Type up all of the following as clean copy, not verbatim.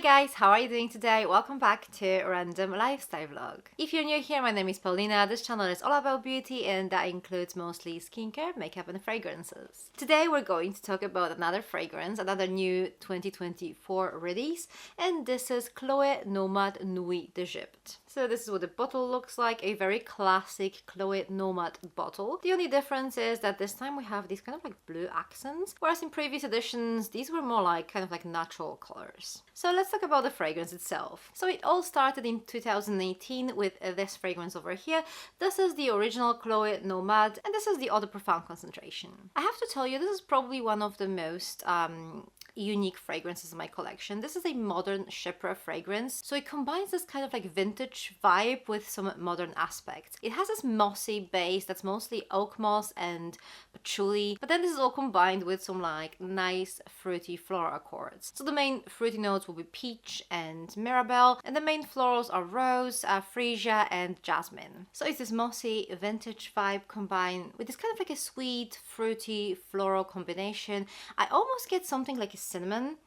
guys, how are you doing today? Welcome back to Random Lifestyle Vlog. If you're new here, my name is Paulina. This channel is all about beauty and that includes mostly skincare, makeup and fragrances. Today we're going to talk about another fragrance, another new 2024 release, and this is Chloe Nomade Nuit'Egypte. So this is what the bottle looks like, a very classic Chloe Nomade bottle. The only difference is that this time we have these kind of like blue accents, whereas in previous editions these were more like kind of like natural colors. So let's talk about the fragrance itself. So it all started in 2018 with this fragrance over here. This is the original Chloe Nomade and this is the eau de parfum concentration. I have to tell you, this is probably one of the most unique fragrances in my collection. This is a modern shipwreck fragrance, so it combines this kind of like vintage vibe with some modern aspects. It has this mossy base that's mostly oak moss and patchouli, but then this is all combined with some like nice fruity floral accords. So the main fruity notes will be peach and mirabelle, and the main florals are rose, freesia and jasmine. So it's this mossy vintage vibe combined with this kind of like a sweet fruity floral combination. I almost get something like a cinnamon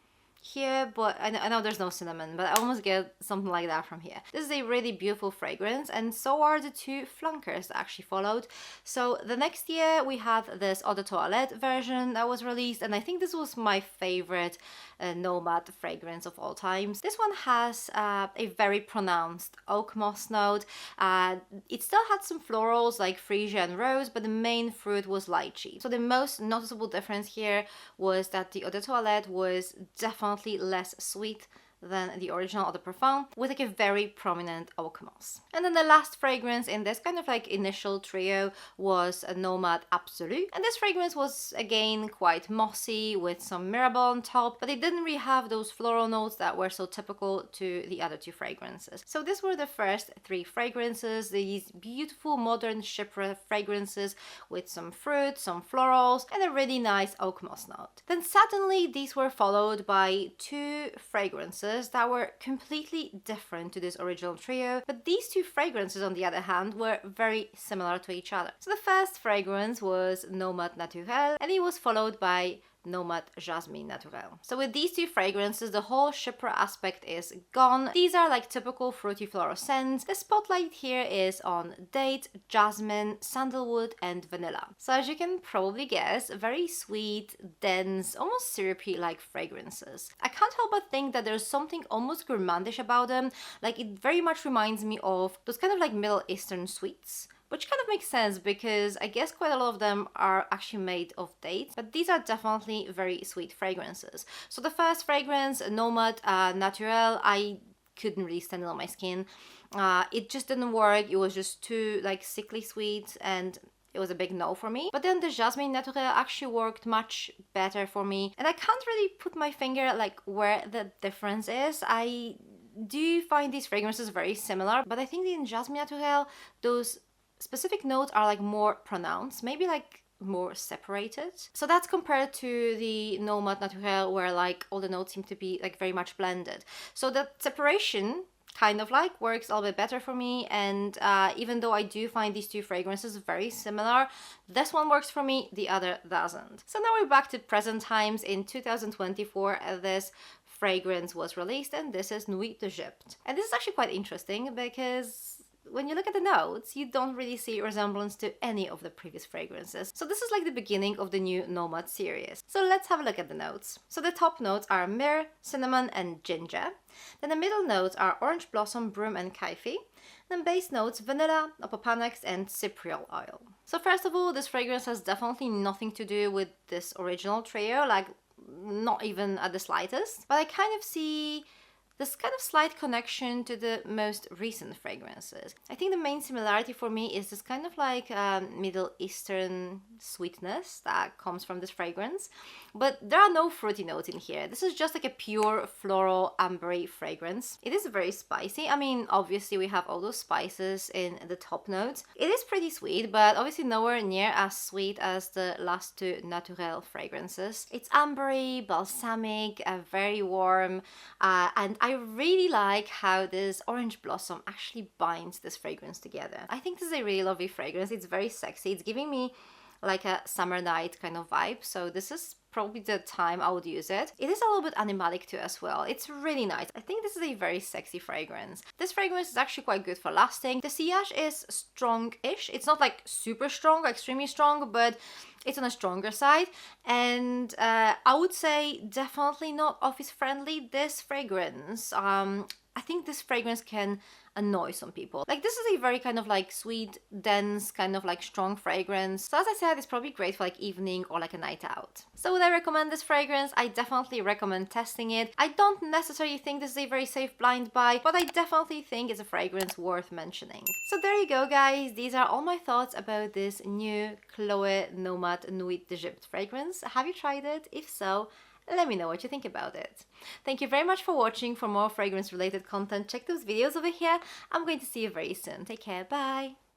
here, but I know there's no cinnamon, but I almost get something like that from here. This is a really beautiful fragrance, and so are the two flankers that actually followed. So the next year we had this eau de toilette version that was released, and I think this was my favorite Nomade fragrance of all times. This one has a very pronounced oak moss note. It still had some florals like freesia and rose, but the main fruit was lychee. So the most noticeable difference here was that the eau de toilette was definitely less sweet than the original eau de parfum, with like a very prominent oak moss. And then the last fragrance in this kind of like initial trio was a Nomade Absolu, and this fragrance was again quite mossy with some mirabelle on top, but it didn't really have those floral notes that were so typical to the other two fragrances. So these were the first three fragrances, these beautiful modern shipwreck fragrances with some fruit, some florals and a really nice oak moss note. Then suddenly these were followed by two fragrances that were completely different to this original trio, but these two fragrances on the other hand were very similar to each other. So the first fragrance was Nomade Naturel, and it was followed by Nomade Jasmine Naturel. So with these two fragrances, the whole shipwreck aspect is gone. These are like typical fruity floral scents. The spotlight here is on date, jasmine, sandalwood and vanilla. So as you can probably guess, very sweet, dense, almost syrupy like fragrances. I can't help but think that there's something almost gourmandish about them. Like it very much reminds me of those kind of like Middle Eastern sweets. Which kind of makes sense because I guess quite a lot of them are actually made of dates, but these are definitely very sweet fragrances. So the first fragrance, Nomade Naturel, I couldn't really stand it on my skin. It just didn't work. It was just too like sickly sweet and it was a big no for me. But then the Jasmine Naturel actually worked much better for me. And I can't really put my finger like where the difference is. I do find these fragrances very similar, but I think in Jasmine Naturel, those specific notes are like more pronounced, maybe like more separated. So that's compared to the Nomade Naturel where like all the notes seem to be like very much blended. So that separation kind of like works a little bit better for me, and even though I do find these two fragrances very similar, this one works for me, the other doesn't. So now we're back to present times. In 2024 this fragrance was released, and this is Nuit'Egypte. And this is actually quite interesting because when you look at the notes, you don't really see resemblance to any of the previous fragrances. So this is like the beginning of the new Nomade series. So let's have a look at the notes. So the top notes are myrrh, cinnamon and ginger. Then the middle notes are orange blossom, broom and kaifi. Then base notes vanilla, opopanax and cypriol oil. So first of all, this fragrance has definitely nothing to do with this original trio, like not even at the slightest. But I kind of see this kind of slight connection to the most recent fragrances. I think the main similarity for me is this kind of like Middle Eastern sweetness that comes from this fragrance, but there are no fruity notes in here. This is just like a pure floral ambery fragrance. It is very spicy. I mean, obviously we have all those spices in the top notes. It is pretty sweet, but obviously nowhere near as sweet as the last two Naturel fragrances. It's ambery, balsamic, very warm, and I really like how this orange blossom actually binds this fragrance together. I think this is a really lovely fragrance. It's very sexy. It's giving me like a summer night kind of vibe. So this is probably the time I would use it. It is a little bit animalic too as well. It's really nice. I think this is a very sexy fragrance. This fragrance is actually quite good for lasting. The sillage is strong-ish. It's not like super strong or extremely strong, but it's on a stronger side. And I would say definitely not office friendly. This fragrance, I think this fragrance can annoy some people. Like, this is a very kind of like sweet, dense, kind of like strong fragrance. So as I said, it's probably great for like evening or like a night out. So would I recommend this fragrance? I definitely recommend testing it. I don't necessarily think this is a very safe blind buy, but I definitely think it's a fragrance worth mentioning. So there you go, guys. These are all my thoughts about this new Chloe Nomade Nuit'Egypte fragrance. Have you tried it? If so, let me know what you think about it. Thank you very much for watching. For more fragrance related content, check those videos over here. I'm going to see you very soon. Take care. Bye.